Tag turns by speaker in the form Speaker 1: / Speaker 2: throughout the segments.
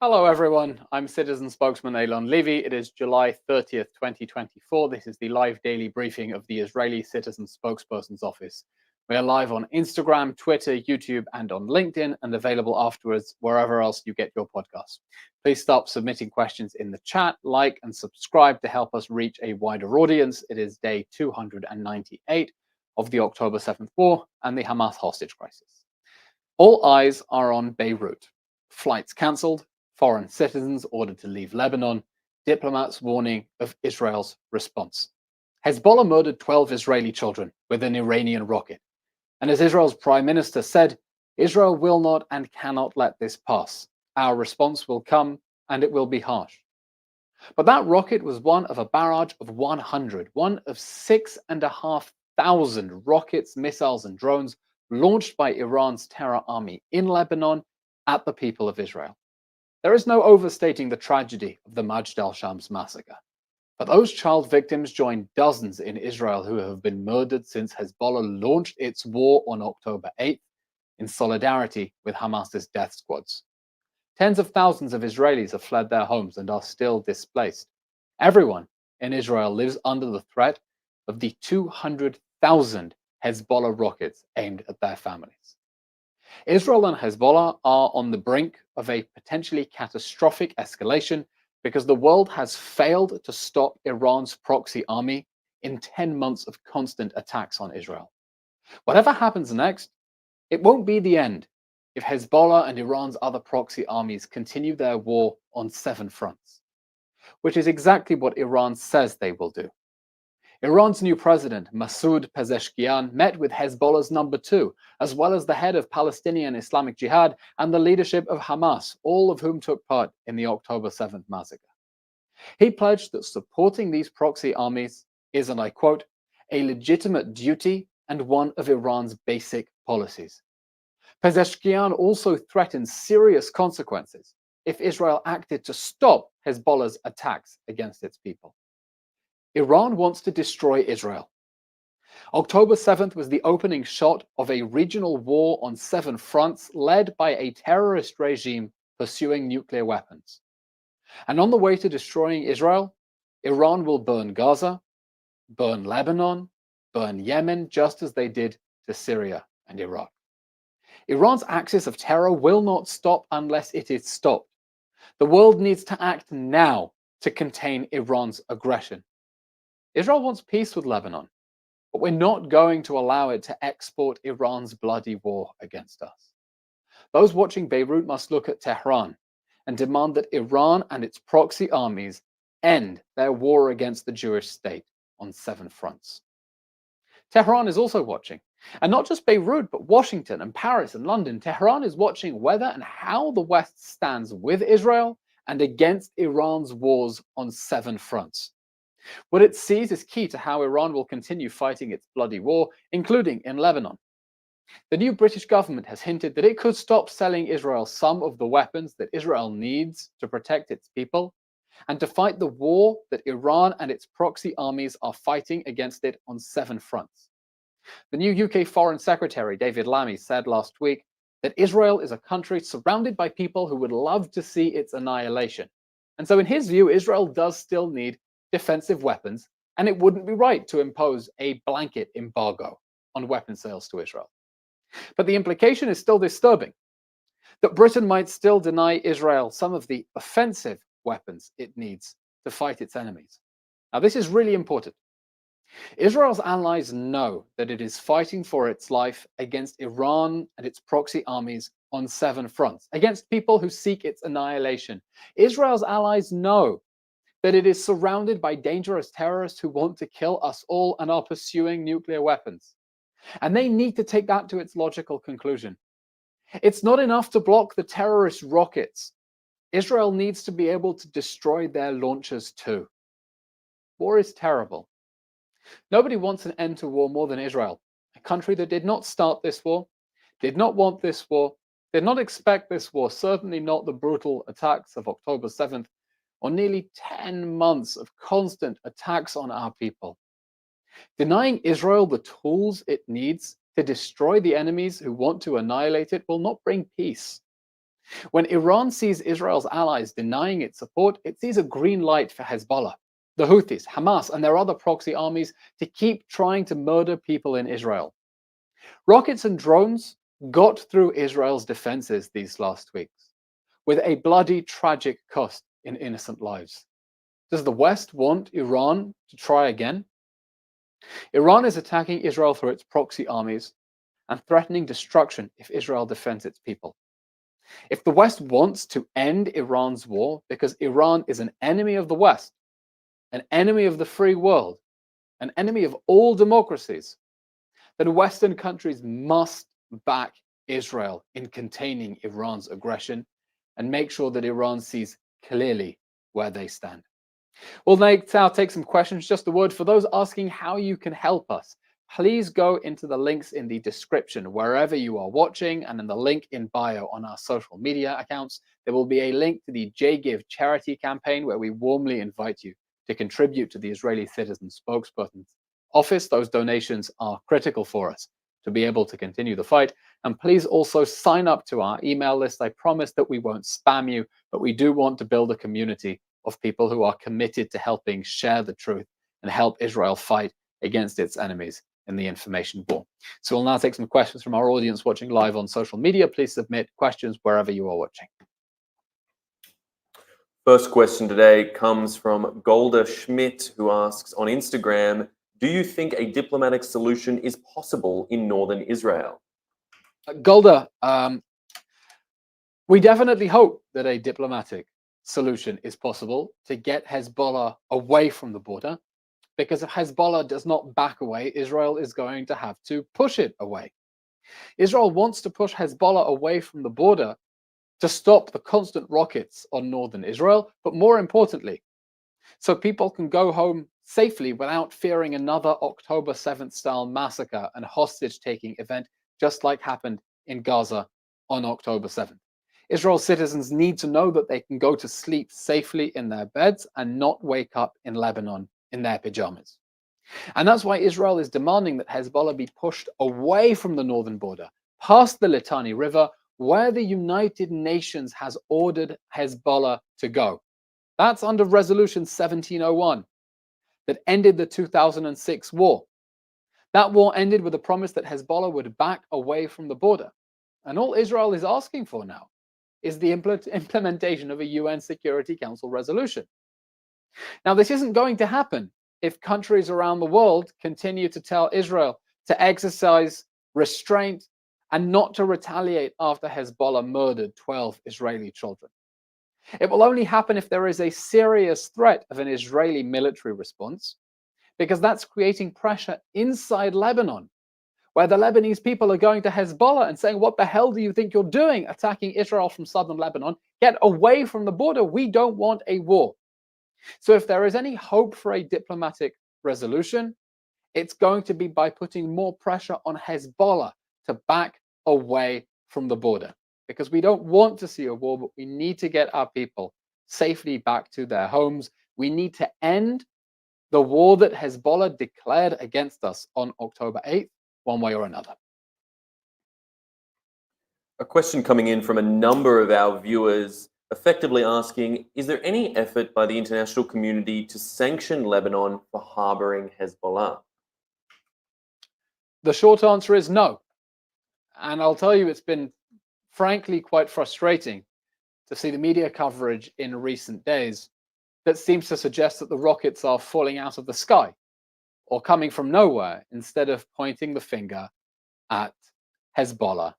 Speaker 1: Hello, everyone. I'm Citizen Spokesman Eylon Levy. It is July 30th, 2024. This is the live daily briefing of the Israeli Citizen Spokesperson's Office. We are live on Instagram, Twitter, YouTube, and on LinkedIn, and available afterwards wherever else you get your podcasts. Please stop submitting questions in the chat, like, and subscribe to help us reach a wider audience. It is day 298 of the October 7th war and the Hamas hostage crisis. All eyes are on Beirut. Flights cancelled, foreign citizens ordered to leave Lebanon, diplomats warning of Israel's response. Hezbollah murdered 12 Israeli children with an Iranian rocket. And as Israel's prime minister said, Israel will not and cannot let this pass. Our response will come, and it will be harsh. But that rocket was one of a barrage of 100, one of 6,500 rockets, missiles, and drones launched by Iran's terror army in Lebanon at the people of Israel. There is no overstating the tragedy of the Majdal Shams massacre. But those child victims join dozens in Israel who have been murdered since Hezbollah launched its war on October 8th in solidarity with Hamas's death squads. Tens of thousands of Israelis have fled their homes and are still displaced. Everyone in Israel lives under the threat of the 200,000 Hezbollah rockets aimed at their families. Israel and Hezbollah are on the brink of a potentially catastrophic escalation because the world has failed to stop Iran's proxy army in 10 months of constant attacks on Israel. Whatever happens next, it won't be the end if Hezbollah and Iran's other proxy armies continue their war on 7 fronts, which is exactly what Iran says they will do. Iran's new president, Masoud Pezeshkian, met with Hezbollah's number 2, as well as the head of Palestinian Islamic Jihad and the leadership of Hamas, all of whom took part in the October 7th massacre. He pledged that supporting these proxy armies is, and I quote, a legitimate duty and one of Iran's basic policies. Pezeshkian also threatened serious consequences if Israel acted to stop Hezbollah's attacks against its people. Iran wants to destroy Israel. October 7th was the opening shot of a regional war on 7 fronts led by a terrorist regime pursuing nuclear weapons. And on the way to destroying Israel, Iran will burn Gaza, burn Lebanon, burn Yemen, just as they did to Syria and Iraq. Iran's axis of terror will not stop unless it is stopped. The world needs to act now to contain Iran's aggression. Israel wants peace with Lebanon, but we're not going to allow it to export Iran's bloody war against us. Those watching Beirut must look at Tehran and demand that Iran and its proxy armies end their war against the Jewish state on 7 fronts. Tehran is also watching, and not just Beirut, but Washington and Paris and London. Tehran is watching whether and how the West stands with Israel and against Iran's wars on 7 fronts. What it sees is key to how Iran will continue fighting its bloody war, including in Lebanon. The new British government has hinted that it could stop selling Israel some of the weapons that Israel needs to protect its people and to fight the war that Iran and its proxy armies are fighting against it on 7 fronts. The new UK Foreign Secretary, David Lammy, said last week that Israel is a country surrounded by people who would love to see its annihilation. And so in his view, Israel does still need defensive weapons, and it wouldn't be right to impose a blanket embargo on weapon sales to Israel. But the implication is still disturbing, that Britain might still deny Israel some of the offensive weapons it needs to fight its enemies. Now, this is really important. Israel's allies know that it is fighting for its life against Iran and its proxy armies on 7 fronts, against people who seek its annihilation. Israel's allies know that it is surrounded by dangerous terrorists who want to kill us all and are pursuing nuclear weapons. And they need to take that to its logical conclusion. It's not enough to block the terrorist rockets. Israel needs to be able to destroy their launchers too. War is terrible. Nobody wants an end to war more than Israel, a country that did not start this war, did not want this war, did not expect this war, certainly not the brutal attacks of October 7th, or nearly 10 months of constant attacks on our people. Denying Israel the tools it needs to destroy the enemies who want to annihilate it will not bring peace. When Iran sees Israel's allies denying its support, it sees a green light for Hezbollah, the Houthis, Hamas, and their other proxy armies to keep trying to murder people in Israel. Rockets and drones got through Israel's defenses these last weeks, with a bloody, tragic cost in innocent lives. Does the West want Iran to try again? Iran is attacking Israel through its proxy armies and threatening destruction if Israel defends its people. If the West wants to end Iran's war because Iran is an enemy of the West, an enemy of the free world, an enemy of all democracies, then Western countries must back Israel in containing Iran's aggression and make sure that Iran sees clearly where they stand. We'll now take some questions. Just a word for those asking how you can help us. Please go into the links in the description wherever you are watching, and in the link in bio on our social media accounts. There will be a link to the JGive charity campaign where we warmly invite you to contribute to the Israeli Citizens Spokesman office. Those donations are critical for us to be able to continue the fight. And please also sign up to our email list. I promise that we won't spam you, but we do want to build a community of people who are committed to helping share the truth and help Israel fight against its enemies in the information war. So we'll now take some questions from our audience watching live on social media. Please submit questions wherever you are watching.
Speaker 2: First question today comes from Golda Schmidt, who asks on Instagram, do you think a diplomatic solution is possible in northern Israel?
Speaker 1: Golda, we definitely hope that a diplomatic solution is possible to get Hezbollah away from the border, because if Hezbollah does not back away, Israel is going to have to push it away. Israel wants to push Hezbollah away from the border to stop the constant rockets on northern Israel, but more importantly, so people can go home safely without fearing another October 7th style massacre and hostage-taking event, just like happened in Gaza on October 7th. Israel's citizens need to know that they can go to sleep safely in their beds and not wake up in Lebanon in their pajamas. And that's why Israel is demanding that Hezbollah be pushed away from the northern border, past the Litani River, where the United Nations has ordered Hezbollah to go. That's under Resolution 1701 that ended the 2006 war. That war ended with a promise that Hezbollah would back away from the border. And all Israel is asking for now is the implementation of a UN Security Council resolution. Now, this isn't going to happen if countries around the world continue to tell Israel to exercise restraint and not to retaliate after Hezbollah murdered 12 Israeli children. It will only happen if there is a serious threat of an Israeli military response, because that's creating pressure inside Lebanon, where the Lebanese people are going to Hezbollah and saying, what the hell do you think you're doing attacking Israel from southern Lebanon? Get away from the border. We don't want a war. So if there is any hope for a diplomatic resolution, it's going to be by putting more pressure on Hezbollah to back away from the border, because we don't want to see a war, but we need to get our people safely back to their homes. We need to end the war that Hezbollah declared against us on October 8th, one way or another.
Speaker 2: A question coming in from a number of our viewers effectively asking, is there any effort by the international community to sanction Lebanon for harboring Hezbollah?
Speaker 1: The short answer is no. And I'll tell you, it's been frankly quite frustrating to see the media coverage in recent days that seems to suggest that the rockets are falling out of the sky or coming from nowhere, instead of pointing the finger at Hezbollah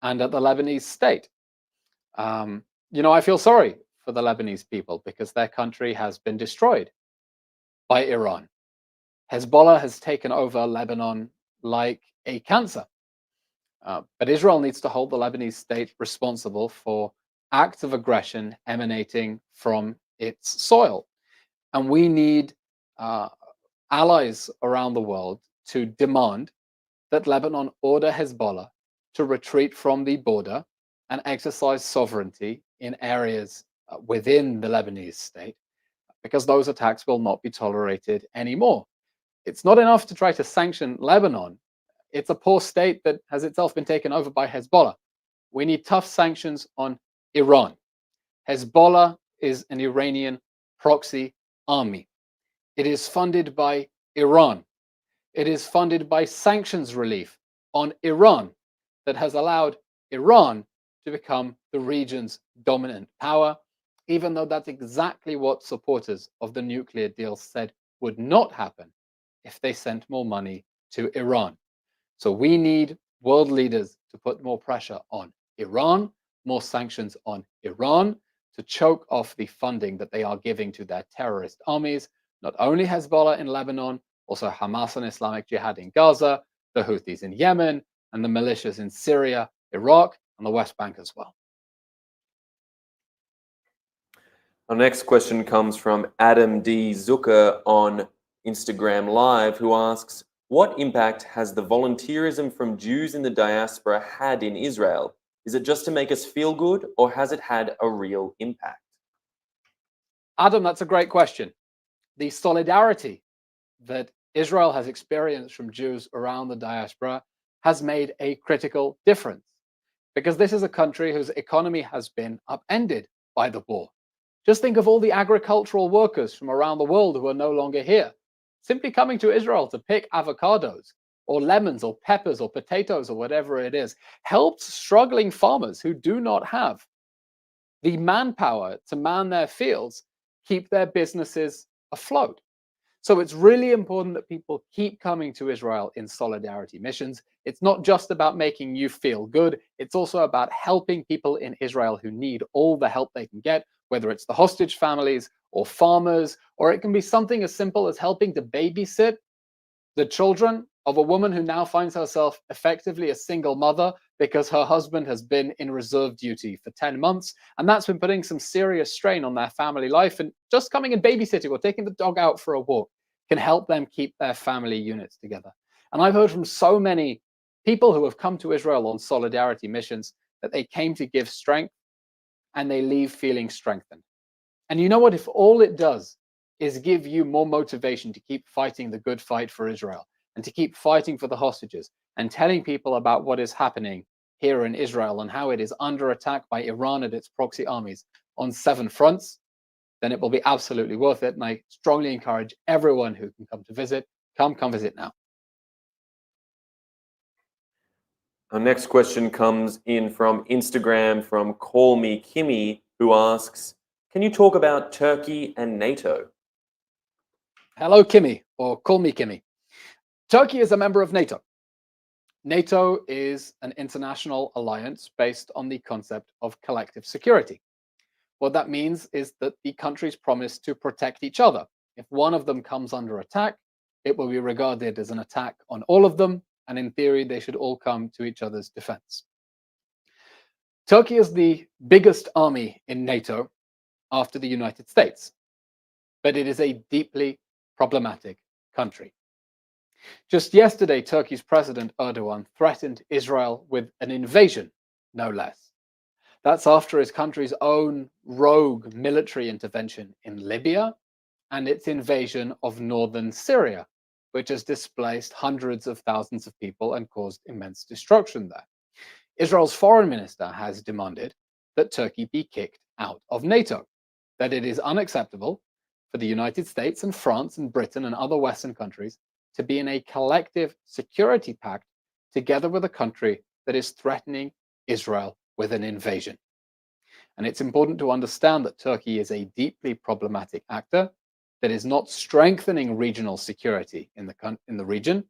Speaker 1: and at the Lebanese state. I feel sorry for the Lebanese people because their country has been destroyed by Iran. Hezbollah has taken over Lebanon like a cancer. But Israel needs to hold the Lebanese state responsible for acts of aggression emanating from its soil. And we need allies around the world to demand that Lebanon order Hezbollah to retreat from the border and exercise sovereignty in areas within the Lebanese state, because those attacks will not be tolerated anymore. It's not enough to try to sanction Lebanon. It's a poor state that has itself been taken over by Hezbollah. We need tough sanctions on Iran. Hezbollah is an Iranian proxy army. It is funded by Iran. It is funded by sanctions relief on Iran that has allowed Iran to become the region's dominant power, even though that's exactly what supporters of the nuclear deal said would not happen if they sent more money to Iran. So we need world leaders to put more pressure on Iran, more sanctions on Iran to choke off the funding that they are giving to their terrorist armies, not only Hezbollah in Lebanon, also Hamas and Islamic Jihad in Gaza, the Houthis in Yemen, and the militias in Syria, Iraq, and the West Bank as well.
Speaker 2: Our next question comes from Adam D. Zucker on Instagram Live, who asks, what impact has the volunteerism from Jews in the diaspora had in Israel? Is it just to make us feel good, or has it had a real impact?
Speaker 1: Adam, that's a great question. The solidarity that Israel has experienced from Jews around the diaspora has made a critical difference, because this is a country whose economy has been upended by the war. Just think of all the agricultural workers from around the world who are no longer here, simply coming to Israel to pick avocados or lemons or peppers or potatoes or whatever it is, helps struggling farmers who do not have the manpower to man their fields keep their businesses afloat. So it's really important that people keep coming to Israel in solidarity missions. It's not just about making you feel good. It's also about helping people in Israel who need all the help they can get, whether it's the hostage families or farmers, or it can be something as simple as helping to babysit the children of a woman who now finds herself effectively a single mother because her husband has been in reserve duty for 10 months. And that's been putting some serious strain on their family life. And just coming and babysitting or taking the dog out for a walk can help them keep their family units together. And I've heard from so many people who have come to Israel on solidarity missions that they came to give strength and they leave feeling strengthened. And you know what? If all it does is give you more motivation to keep fighting the good fight for Israel and to keep fighting for the hostages and telling people about what is happening here in Israel and how it is under attack by Iran and its proxy armies on 7 fronts, then it will be absolutely worth it. And I strongly encourage everyone who can come to visit, come visit now.
Speaker 2: Our next question comes in from Instagram from Call Me Kimmy, who asks, can you talk about Turkey and NATO?
Speaker 1: Hello, Kimmy, or Call Me Kimmy. Turkey is a member of NATO. NATO is an international alliance based on the concept of collective security. What that means is that the countries promise to protect each other. If one of them comes under attack, it will be regarded as an attack on all of them, and in theory, they should all come to each other's defense. Turkey is the biggest army in NATO after the United States, but it is a deeply problematic country. Just yesterday, Turkey's President Erdogan threatened Israel with an invasion, no less. That's after his country's own rogue military intervention in Libya and its invasion of northern Syria, which has displaced hundreds of thousands of people and caused immense destruction there. Israel's foreign minister has demanded that Turkey be kicked out of NATO, that it is unacceptable for the United States and France and Britain and other Western countries to be in a collective security pact together with a country that is threatening Israel with an invasion. And it's important to understand that Turkey is a deeply problematic actor that is not strengthening regional security in the region,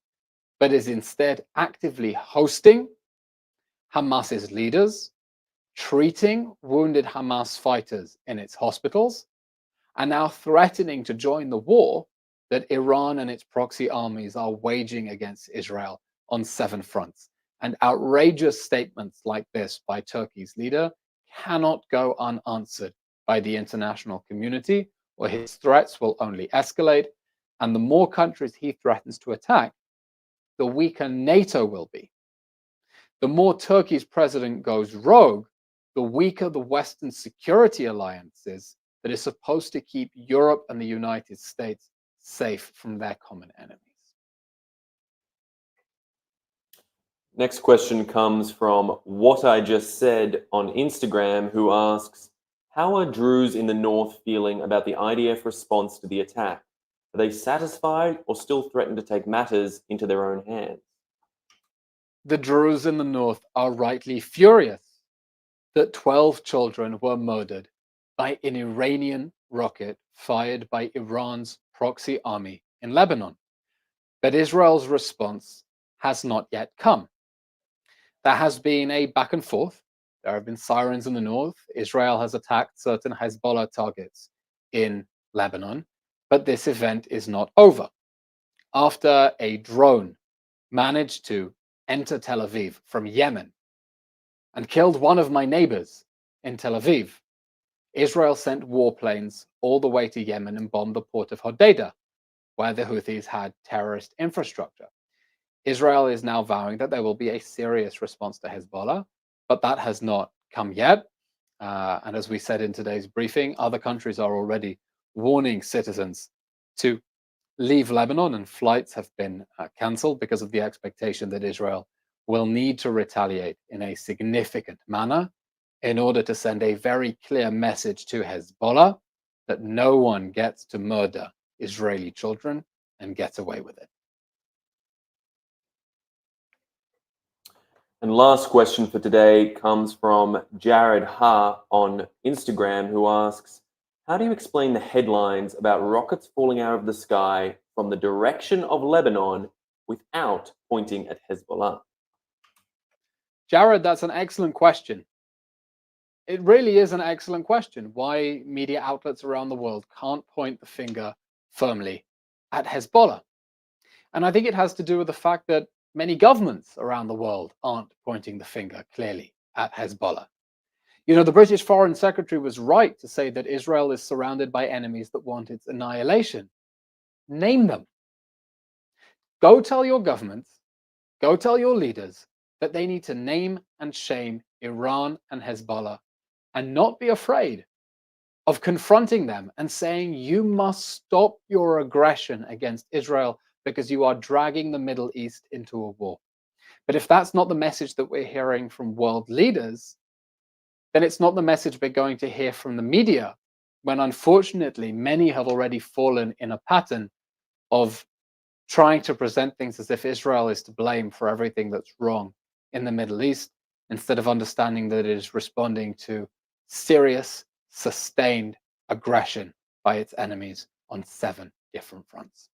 Speaker 1: but is instead actively hosting Hamas's leaders, treating wounded Hamas fighters in its hospitals, and now threatening to join the war that Iran and its proxy armies are waging against Israel on 7 fronts. And outrageous statements like this by Turkey's leader cannot go unanswered by the international community, or his threats will only escalate. And the more countries he threatens to attack, the weaker NATO will be. The more Turkey's president goes rogue, the weaker the Western security alliance is that is supposed to keep Europe and the United States safe from their common enemies.
Speaker 2: Next question comes from What I Just Said on Instagram, who asks, how are Druze in the north feeling about the IDF response to the attack? Are they satisfied or still threaten to take matters into their own hands?
Speaker 1: The Druze in the north are rightly furious that 12 children were murdered by an Iranian rocket fired by Iran's proxy army in Lebanon. But Israel's response has not yet come. There has been a back and forth. There have been sirens in the north. Israel has attacked certain Hezbollah targets in Lebanon, but this event is not over. After a drone managed to enter Tel Aviv from Yemen and killed one of my neighbors in Tel Aviv, Israel sent warplanes all the way to Yemen and bombed the port of Hodeidah, where the Houthis had terrorist infrastructure. Israel is now vowing that there will be a serious response to Hezbollah, but that has not come yet. And as we said in today's briefing, other countries are already warning citizens to leave Lebanon, and flights have been cancelled because of the expectation that Israel will need to retaliate in a significant manner in order to send a very clear message to Hezbollah that no one gets to murder Israeli children and get away with it.
Speaker 2: And last question for today comes from Jared Ha on Instagram, who asks, how do you explain the headlines about rockets falling out of the sky from the direction of Lebanon without pointing at Hezbollah?
Speaker 1: Jared, that's an excellent question. It really is an excellent question, why media outlets around the world can't point the finger firmly at Hezbollah. And I think it has to do with the fact that many governments around the world aren't pointing the finger clearly at Hezbollah. You know, the British Foreign Secretary was right to say that Israel is surrounded by enemies that want its annihilation. Name them. Go tell your governments, go tell your leaders that they need to name and shame Iran and Hezbollah and not be afraid of confronting them and saying, you must stop your aggression against Israel because you are dragging the Middle East into a war. But if that's not the message that we're hearing from world leaders, then it's not the message we're going to hear from the media, when unfortunately many have already fallen in a pattern of trying to present things as if Israel is to blame for everything that's wrong in the Middle East, instead of understanding that it is responding to serious, sustained aggression by its enemies on 7 different fronts.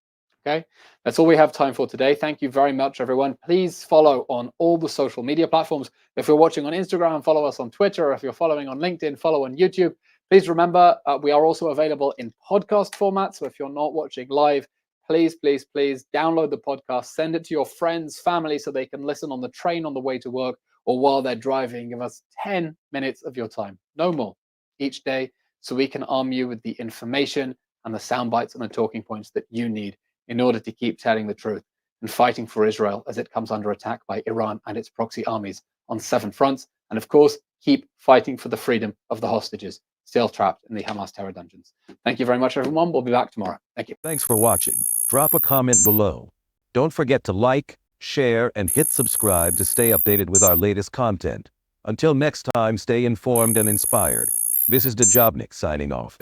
Speaker 1: Okay, that's all we have time for today. Thank you very much, everyone. Please follow on all the social media platforms. If you're watching on Instagram, follow us on Twitter. If you're following on LinkedIn, follow on YouTube. Please remember, we are also available in podcast format. So if you're not watching live, please download the podcast, send it to your friends, family, so they can listen on the train on the way to work or while they're driving. Give us 10 minutes of your time, no more, each day, so we can arm you with the information and the sound bites and the talking points that you need in order to keep telling the truth and fighting for Israel as it comes under attack by Iran and its proxy armies on 7 fronts. And of course, keep fighting for the freedom of the hostages still trapped in the Hamas terror dungeons. Thank you very much, everyone. We'll be back tomorrow. Thank you.
Speaker 3: Thanks for watching. Drop a comment below. Don't forget to like, share, and hit subscribe to stay updated with our latest content. Until next time, stay informed and inspired. This is Djobnik signing off.